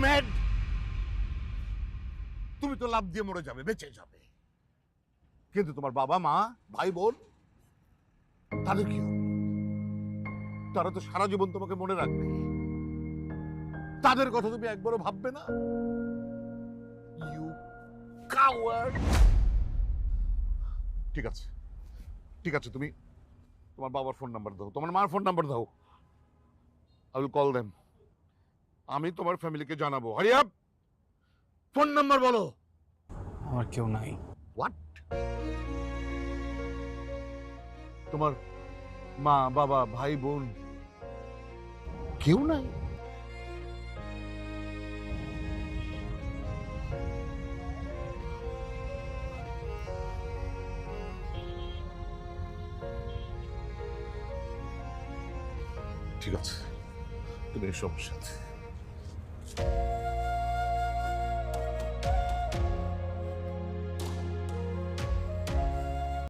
Mad? তুমি তো লাভ দিয়ে মরে যাবে, বেঁচে যাবে, কিন্তু তোমার বাবা মা ভাই বোন তাদের কি হবে? তারা তো সারা জীবন তোমাকে মনে রাখবে, তাদের কথা তুমি একবারও ভাববে না? You coward. ঠিক আছে, ঠিক আছে, তুমি তোমার বাবার ফোন নাম্বার দাও, তোমার মার ফোন নাম্বার দাও। I will call them. আমি তোমার ফ্যামিলিকে জানাবো। হারি আপ, ফোন নাম্বার বলো। আমার কেউ নাই। হোয়াট? তোমার মা বাবা ভাই বোন কেউ নাই? ঠিক আছে, তুমি এসো আমার সাথে।